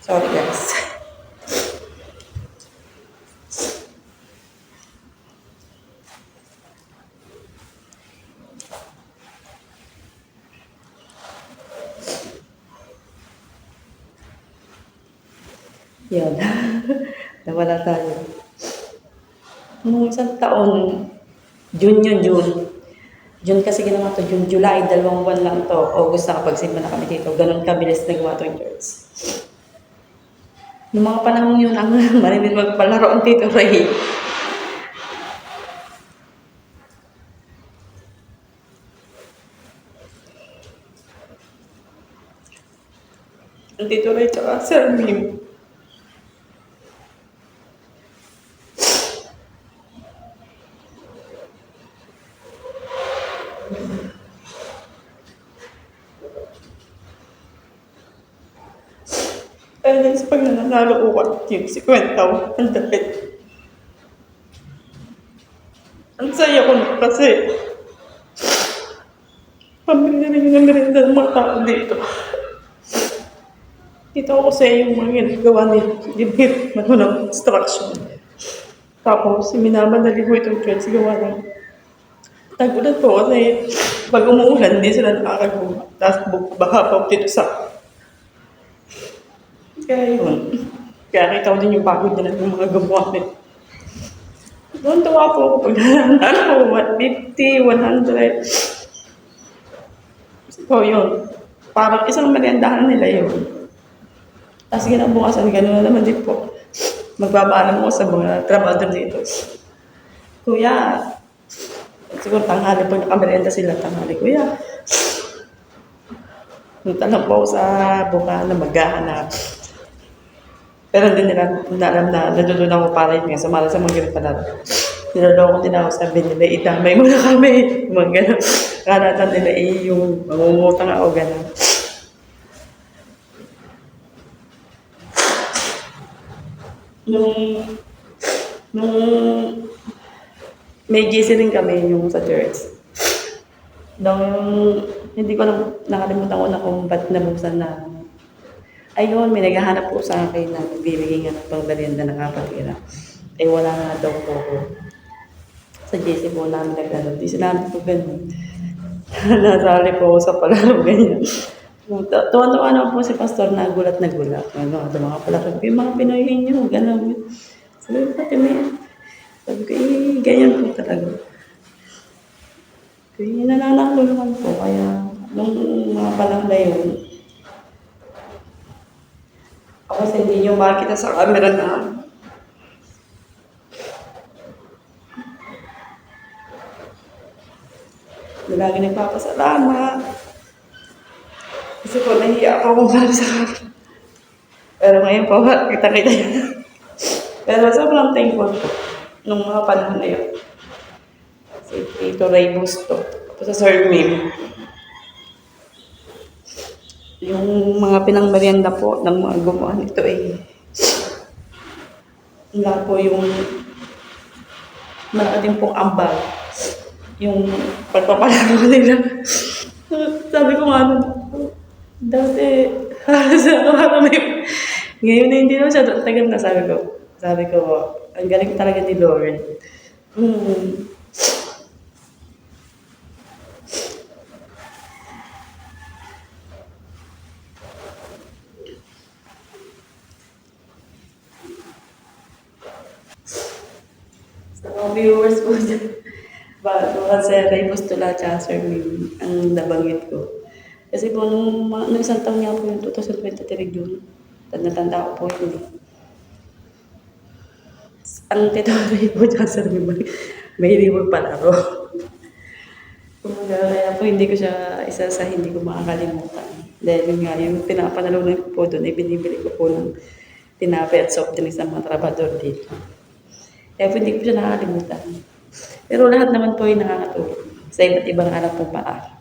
Sorry guys. Yan. Nawala tayo. Nung isang taon, June. June kasi ginawa to, June, July, 2 buwan lang to. August nakapagsimba na kami dito. Ganun kabilis nagawa to yung church. Noong mga panahon yun, ang maraming magpalaro ang Tito Ray. Ang Tito Ray tsaka Sir Mim. Dahil sa pag nananalo ko yung si Kwentaw, ang dapit. Ang saya ko kasi pamilya rin yung merienda ng mga tao dito. Dito ako sa yung mga ginagawa ni Libir, ng construction. Tapos, minamadali ko itong church gawa ng tagulat po kasi pag umuulan, hindi sila nakakagawa. Tapos baka po dito sa... Kaya yun. Kaya kita ko din yung pagod nila ng mga gawa nila. Doon tuwa po ako pag nanalo ko, 150, 100. So yun, parang isang meriendahan nila yun. Tapos kinabukasan, gano'n na naman din po. Magbabaalam ko sa mga trabador dito. Kuya, siguro tanghali pag nakamerienda sila, tanghali, kuya. Punta lang po ako sa bukana, maghahanap. Pero hindi nila alam na nandun ako para yun nga, sumala sa mga ganit pala. Niloloko din ako, sabi nila, itamay mo na kami. Mga gano'n. Karatan nila yung mangungutang ako, gano'n. Nung may GC rin kami yung sa church. Nung hindi ko lang nakalimutan ko na kung ba't nabusan na. Ayun, may naghahanap po sa akin na bibigyan nga ng pangmerienda ng kapatira. Eh wala nga daw po ko. Sa GC po namin nagtanong. Di sinabi ko ganun. Nasali po ako sa palaro ganyan. Tuwan-tuwa naman po si Pastor na gulat na gulat. Ano, ito mga pala, yung mga Pinoy ninyo, gano'n. Sabi ko, pati may, sabi ko, ganyan po talaga. Kaya nananalo naman po, kaya nung mga palang na yun, ako sa hindi nyo makikita sa camera na, lagi nagpapasalamat. Kasi po, nahiya ako kung paano sa camera. Pero ngayon po, kita-kita yun. Pero sobrang thankful po nung mga panahon na yun. Si Tito Ray Busto, sa Sir Mim. Yung mga pinangmerienda po ng mga gumawa nito wala po yung malaki din pong ambag. Yung pagpapalaro nila. Sabi ko nga, dati, ngayon na hindi naman siya tagal na sabi ko, ang galing talaga ni Lord. Sa mga viewers po dyan, mga Sir Ray Bustula at Sir Mim, ang nabanggit ko. Kasi po, nung isang taon niya po yung 2023 June, tanda-tanda ko po yun. Ang Tito Ray po dyan, Sir Mim, may reward palaro. Kaya po hindi ko siya isa sa hindi ko makakalimutan. Dahil yun nga, yung pinapanalunan ko po doon, binibili ko po ng tinapay at soft drinks ng mga trabador dito. Kaya po hindi ko siya nakakalimutan. Pero lahat naman po ay nakakatulong sa iba't ibang anak pong paraan.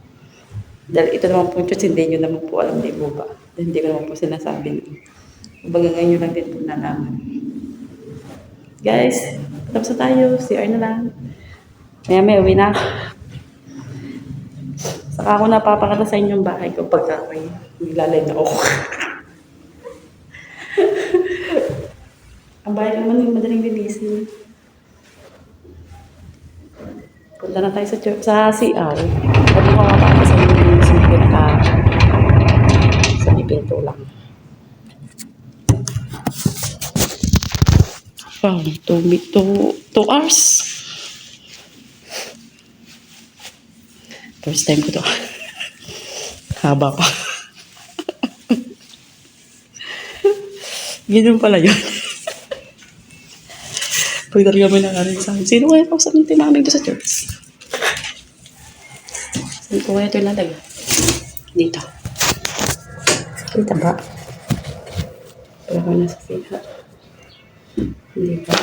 Dahil ito naman po yung hindi nyo naman po alam, di po ba? Dahil hindi ko naman po sinasabi. Kumbaga ngayon nyo lang din po nalaman. Guys, tapos na tayo. CR na lang. May uwi na. Saka ako napapakita sa inyong bahay ko pagka may naglalay na ako. Ang bahay naman yung madaling linisin. Punta na tayo sa CR. Pwede ko mapapakita sa inyo yung sa pinto lang. Wow, 2 hours. First time ko to. Haba pa. Ganyan pala yun. Pag talaga may nakarin sa akin, sino kaya kausap ng tinamig ko sa church? Saan ko kaya ito nalaga? Dito. Kita ba? Pero ako nasa siya. Hindi ba?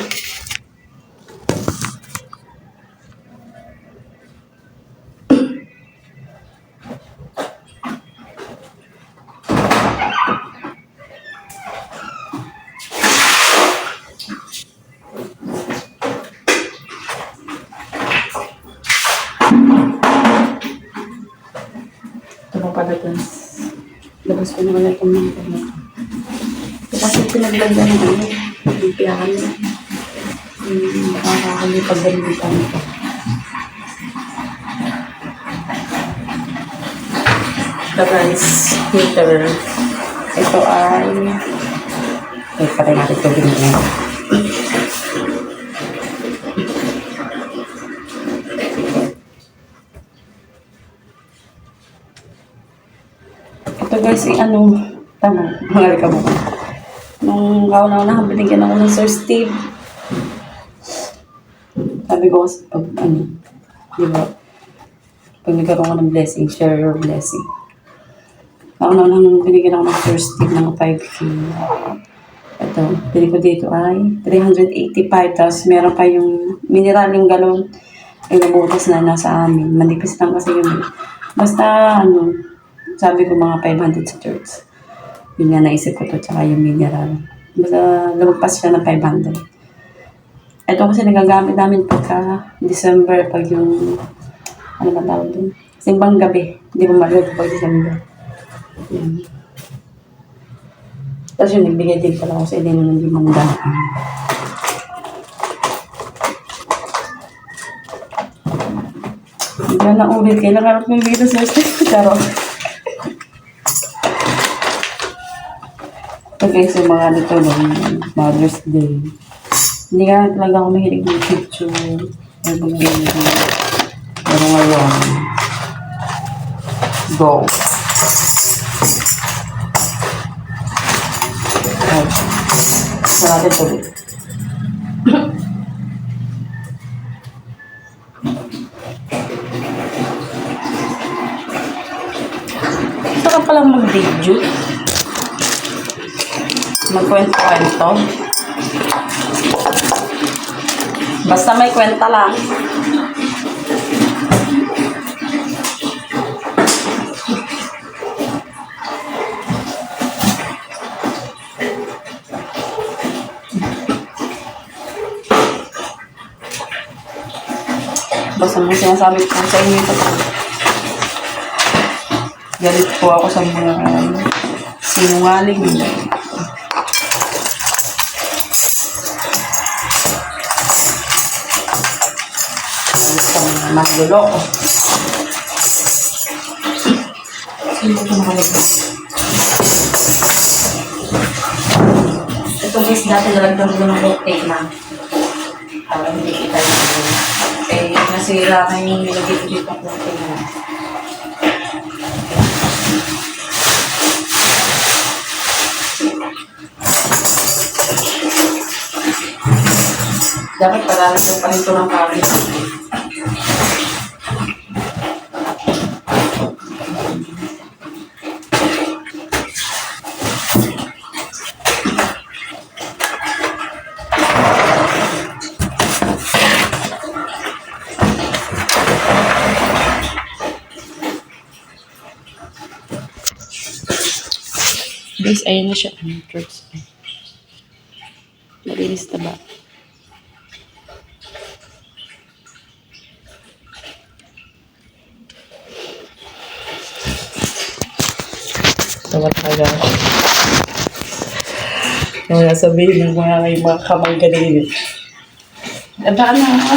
Labas ko naman itong mga ito. Ito kasi pinaglagyan ng piyakan na. Nakakakalipag gamitan ko. The rice heater. Ito ay... patay natin ito ganyan. Ito guys, tama, mga ka mo. Nung kauna-una, binigyan ako ng Sir Steve. Sabi ko kasi pag, di ba, pag nagkaroon ko ng blessing, share your blessing. Kauna-una, binigyan ako ng Sir Steve ng 5K. Ito, bili ko dito ay 385. Tapos meron pa yung mineraling galon. Ay nabutas na nasa amin. Manipis lang kasi yun. Basta, sabi ko mga 500 sa church. Yun nga naisip ko to, tsaka yung mineral. Basta lumagpas siya ng 500. Ito kasi nagagamit namin pagka December, pag yung, ano ba tawag dun? Simbang gabi. Hindi ko maluto pag December. Yan. Tapos yun, nagbigay din pala ako sa inyo ng 500. Hindi na ulit. Kailangan ako magbigay ng Sir Steve. Charot. Ito guys, yung mga nito ng Mother's Day. Hindi ka talaga ako mahilig ng picture. Pero ngayon, go. Natin tuloy. Sarap palang mag-video. Magkwento-kwento. Basta may kwenta lang. Basta mo sinasabi ko sa inyo ito. Galit po ako sa mga sinungaling. Sa mga magluloko. Sino ito nakalagay? Ito guys, dati nalagdag ko ng coat tape na. Para hindi kita yung nasira na yung nilagay ko dito ang coat tape na. Dapat parami ko pa rin ito ng kawin. Guys, ayun na siya. Malinis na ba? Tawag tayo. Kaya sabihin ng mga kamanggaling. Ganda na.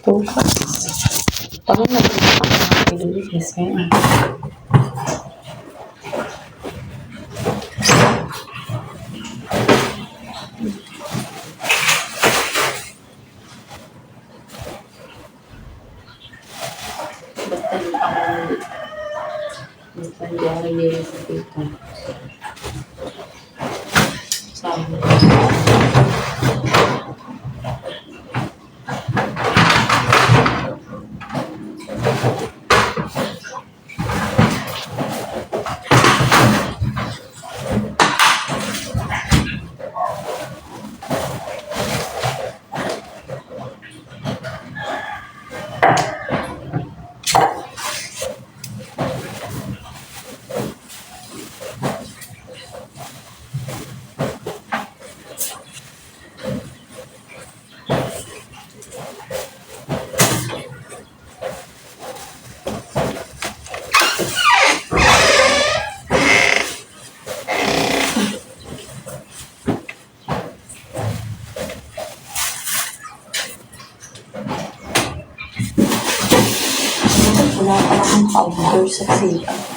Tukas. Parang nag-ilis ngayon. Basta hindi ako nag-ilis sa dito. Sabi. powder sa CR.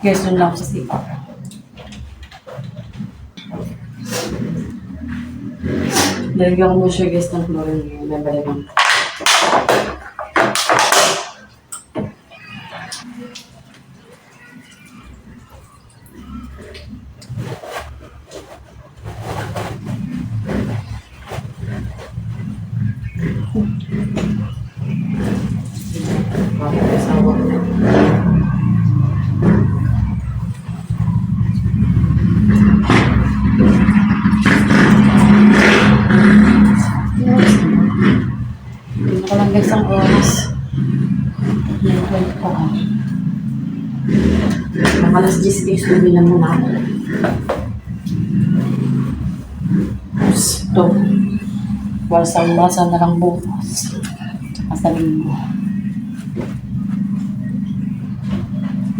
Guys, doon lang ako sa CR. Nalagyan ko mo siya guys ng chlorine ngayon. Nabalikan ko. Tingnan ko lang guys ang oras. Yan ko ito. Mga alas 10 guys, lumin na muna ako. Tapos ito. Walsa-walsa na lang bukas. Tsaka sa linggo.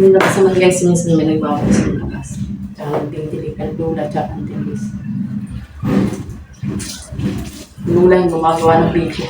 Yung labas naman guys, minsan may nagbawas sa labas. Tsaka nagtitilikan lula, tsaka antilis. Lula yung gumagawa ng video.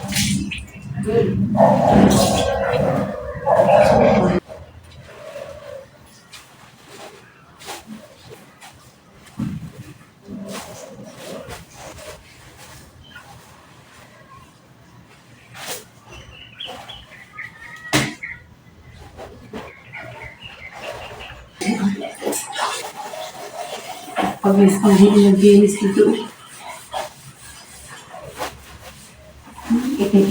Pag guys, ang hindi nag-ginis dito. Itin.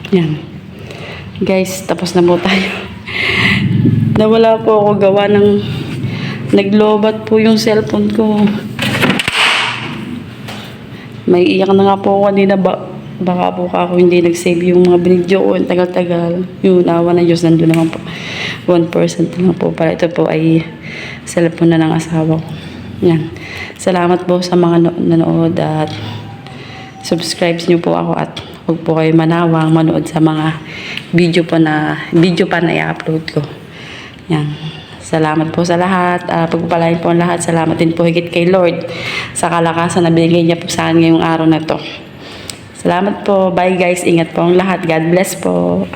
Yan. Guys, tapos na po tayo. Nawala po ako gawa ng naglobat po yung cellphone ko. May iyak na nga po ako kanina. Baka po ako hindi nag-save yung mga video ko. Tagal-tagal. Yung awa ng Diyos, nandun naman po. 1% lang po. Para ito po ay cellphone na ng asawa ko. Yan. Salamat po sa mga nanood at subscribe nyo po ako at huwag po kayo manawang manood sa mga video pa na i-upload ko. Yan. Salamat po sa lahat. Pagpapalain po ang lahat. Salamat din po higit kay Lord sa kalakasan na binigay niya po sa akin ngayong araw na to. Salamat po. Bye guys. Ingat po ang lahat. God bless po.